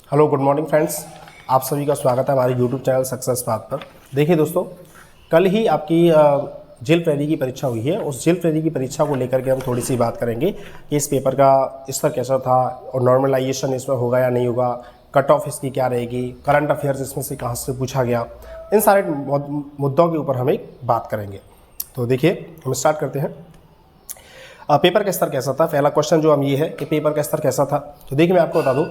Hello good morning friends, आप सभी का स्वागत है हमारे यूट्यूब चैनल सक्सेस पाथ पर। देखिए दोस्तों, कल ही आपकी जेल प्रेरी की परीक्षा हुई है। उस जेल प्रेरी की परीक्षा को लेकर के हम थोड़ी सी बात करेंगे कि इस पेपर का स्तर कैसा था और नॉर्मलाइजेशन इसमें होगा या नहीं होगा, कट ऑफ इसकी क्या रहेगी, करंट अफेयर्स इसमें से कहाँ से पूछा गया, इन सारे मुद्दों के ऊपर हम एक बात करेंगे। तो देखिए हम स्टार्ट करते हैं। पेपर का स्तर कैसा था। पहला क्वेश्चन जो हम ये है कि पेपर का स्तर कैसा था। तो देखिए मैं आपको बता दूं,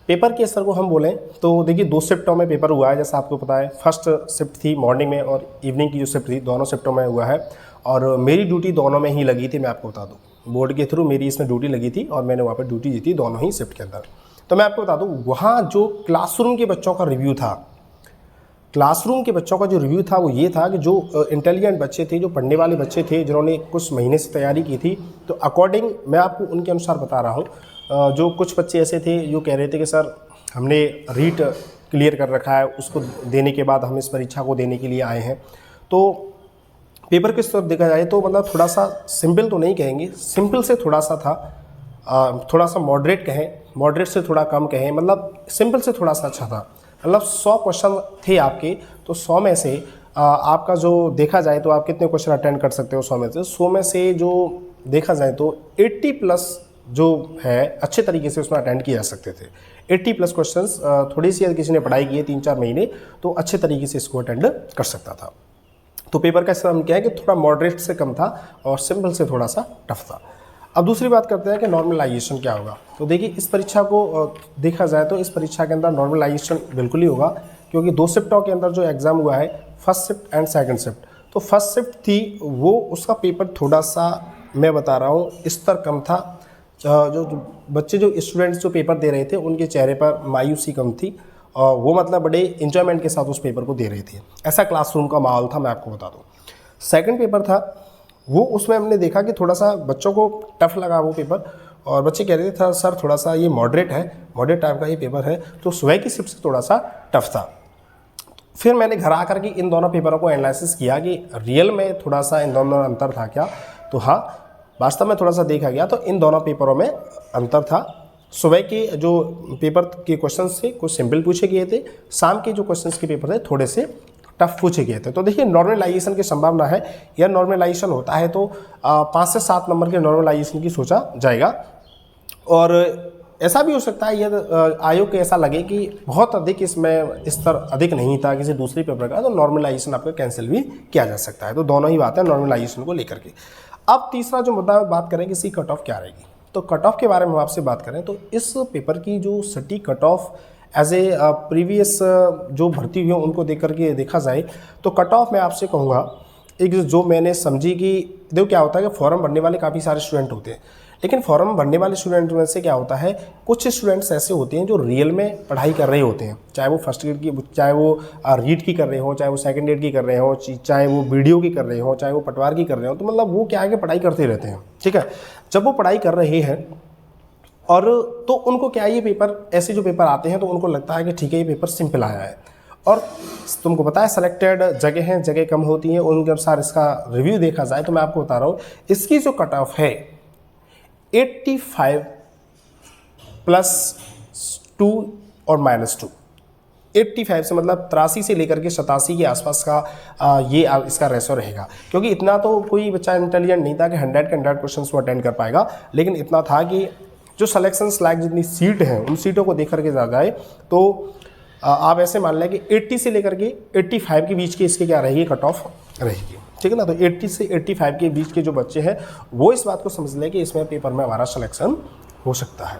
पेपर के स्तर को हम बोलें तो देखिए 2 शिफ्टों में पेपर हुआ है, जैसा आपको पता है। फर्स्ट शिफ्ट थी मॉर्निंग में और इवनिंग की जो शिफ्ट थी, दोनों शिफ्टों में हुआ है। और मेरी ड्यूटी दोनों में ही लगी थी। मैं आपको बता दूँ, बोर्ड के थ्रू मेरी इसमें ड्यूटी लगी थी और मैंने वहाँ पर ड्यूटी दी थी दोनों ही शिफ्ट के अंदर। तो मैं आपको बता दूँ, वहाँ जो क्लासरूम के बच्चों का रिव्यू था, क्लासरूम के बच्चों का जो रिव्यू था वो ये था कि जो इंटेलिजेंट बच्चे थे, जो पढ़ने वाले बच्चे थे, जिन्होंने कुछ महीने से तैयारी की थी, तो अकॉर्डिंग मैं आपको उनके अनुसार बता रहा हूँ। जो कुछ बच्चे ऐसे थे जो कह रहे थे कि सर हमने रीट क्लियर कर रखा है, उसको देने के बाद हम इस परीक्षा को देने के लिए आए हैं। तो पेपर किस तरफ देखा जाए तो मतलब थोड़ा सा सिंपल तो नहीं कहेंगे, सिंपल से थोड़ा सा था, थोड़ा सा मॉडरेट कहें, मॉडरेट से थोड़ा कम कहें, मतलब सिंपल से थोड़ा सा अच्छा था। मतलब 100 क्वेश्चन थे आपके, तो 100 में से आपका जो देखा जाए तो आप कितने क्वेश्चन अटेंड कर सकते हो 100 में से। 100 में से जो देखा जाए तो 80 प्लस जो है अच्छे तरीके से उसमें अटेंड किए जा सकते थे। 80 प्लस क्वेश्चंस, थोड़ी सी किसी ने पढ़ाई की है 3-4 महीने तो अच्छे तरीके से इसको अटेंड कर सकता था। तो पेपर का स्तर क्या है कि थोड़ा मॉडरेट से कम था और सिंपल से थोड़ा सा टफ था। अब दूसरी बात करते हैं कि नॉर्मलाइजेशन क्या होगा। तो देखिए इस परीक्षा को देखा जाए तो इस परीक्षा के अंदर नॉर्मलाइजेशन बिल्कुल ही होगा, क्योंकि 2 शिफ्टों के अंदर जो एग्ज़ाम हुआ है, first shift and second shift. तो फर्स्ट शिफ्ट थी वो, उसका पेपर थोड़ा सा मैं बता रहा हूँ स्तर कम था। जो बच्चे, जो स्टूडेंट्स जो पेपर दे रहे थे, उनके चेहरे पर मायूसी कम थी और वो मतलब बड़े इंजॉयमेंट के साथ उस पेपर को दे रहे थे। ऐसा क्लासरूम का माहौल था, मैं आपको बता दूँ। सेकंड पेपर था वो, उसमें हमने देखा कि थोड़ा सा बच्चों को टफ लगा वो पेपर और बच्चे कह रहे थे सर थोड़ा सा ये मॉडरेट है, मॉडरेट टाइप का ये पेपर है। तो सुबह की शिफ्ट से थोड़ा सा टफ था। फिर मैंने घर आकर के इन दोनों पेपरों को एनालिसिस किया कि रियल में थोड़ा सा इन दोनों में अंतर था क्या। तो हाँ, वास्तव में थोड़ा सा देखा गया तो इन दोनों पेपरों में अंतर था। सुबह के जो पेपर के क्वेश्चंस थे कुछ सिंपल पूछे गए थे, शाम के जो क्वेश्चंस के पेपर थे थोड़े से टफ पूछे गए थे। तो देखिए नॉर्मलाइजेशन की संभावना है, यह नॉर्मलाइजेशन होता है तो 5 से 7 नंबर के नॉर्मलाइजेशन की सोचा जाएगा। और ऐसा भी हो सकता है यह आयोग को ऐसा लगे कि बहुत अधिक इसमें स्तर अधिक नहीं था किसी दूसरे पेपर का, तो नॉर्मलाइजेशन आपका कैंसिल भी किया जा सकता है। तो दोनों ही बातें नॉर्मलाइजेशन को लेकर के। अब तीसरा जो मुद्दा बात करें कि इसकी कट ऑफ क्या रहेगी। तो कट ऑफ के बारे में हम आपसे बात करें तो इस पेपर की जो सटीक cut off as a previous जो भर्ती हुई है उनको देख करके देखा जाए तो कट ऑफ मैं आपसे कहूँगा एक जो मैंने समझी कि देखो क्या होता है कि फॉर्म भरने वाले काफ़ी सारे स्टूडेंट होते हैं, लेकिन फॉर्म भरने वाले स्टूडेंट में से क्या होता है, कुछ स्टूडेंट्स ऐसे होते हैं जो रियल में पढ़ाई कर रहे होते हैं, चाहे वो फर्स्ट ग्रेड की, चाहे वो रीड की कर रहे हो, चाहे वो सेकंड ग्रेड की कर रहे हो, चाहे वो वीडियो की कर रहे हो, चाहे वो पटवार की कर रहे हो। तो मतलब वो क्या है कि पढ़ाई करते रहते हैं, ठीक है। जब वो पढ़ाई कर रहे हैं और तो उनको क्या ये पेपर, ऐसे जो पेपर आते हैं तो उनको लगता है कि ठीक है ये पेपर सिंपल आया है। और तुमको पता है सेलेक्टेड जगह हैं, जगह कम होती हैं, उनके अनुसार इसका रिव्यू देखा जाए तो मैं आपको बता रहा हूँ इसकी जो कट ऑफ है 85 +2 और -2। 85 से मतलब 83 से लेकर के 87 के आसपास का ये इसका रेशो रहेगा, क्योंकि इतना तो कोई बच्चा इंटेलिजेंट नहीं था कि 100 के 100 क्वेश्चन को अटेंड कर पाएगा, लेकिन इतना था कि जो सिलेक्शन लायक जितनी सीट हैं उन सीटों को देख करके जाए तो आप ऐसे मान लें कि 80 से लेकर के 85 के बीच की इसके क्या रहेगी, कट ऑफ रहेगी, ठीक है ना। तो 80 से 85 के बीच के जो बच्चे हैं वो इस बात को समझ लें कि इसमें पेपर में हमारा सिलेक्शन हो सकता है,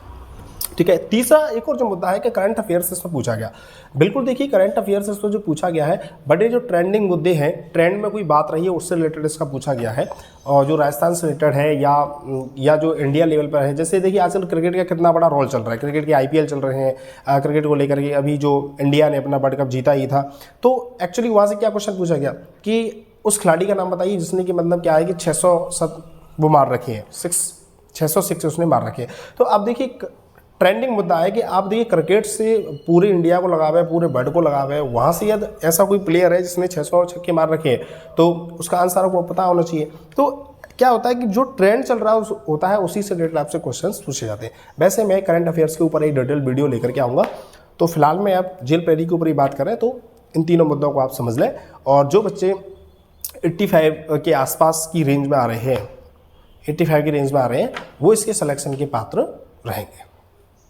ठीक है। तीसरा एक और जो मुद्दा है कि करंट अफेयर्स इसमें पूछा गया। बिल्कुल देखिए करंट अफेयर्स इसमें जो पूछा गया है, बड़े जो ट्रेंडिंग मुद्दे हैं, ट्रेंड में कोई बात रही है उससे रिलेटेड इसका पूछा गया है, और जो राजस्थान से रिलेटेड है या जो इंडिया लेवल पर है। जैसे देखिए आजकल क्रिकेट का कितना बड़ा रोल चल रहा है, क्रिकेट के IPL चल रहे हैं, क्रिकेट को लेकर के अभी जो इंडिया ने अपना वर्ल्ड कप जीता ही था। तो एक्चुअली वहाँ से क्या क्वेश्चन पूछा गया कि उस खिलाड़ी का नाम बताइए जिसने कि मतलब क्या है कि 600 वो मार रखे हैं, 606 उसने मार रखे हैं। तो अब देखिए ट्रेंडिंग मुद्दा है कि आप देखिए क्रिकेट से पूरे इंडिया को लगा हुआ है, पूरे वर्ल्ड को लगा हुआ है, वहाँ से यदि ऐसा कोई प्लेयर है जिसने 600 छक्के मार रखे हैं तो उसका आंसर आपको पता होना चाहिए। तो क्या होता है कि जो ट्रेंड चल रहा होता है उसी से रिलेटेड आपसे क्वेश्चंस पूछे जाते हैं। वैसे मैं करंट अफेयर्स के ऊपर एक डिटेल वीडियो लेकर के आऊँगा, तो फिलहाल में आप जेल प्रेरी के ऊपर ही बात कर रहे हैं, तो इन तीनों मुद्दों को आप समझ लें। और जो बच्चे 85 के आसपास की रेंज में आ रहे हैं, 85 की रेंज में आ रहे हैं, वो इसके सिलेक्शन के पात्र रहेंगे।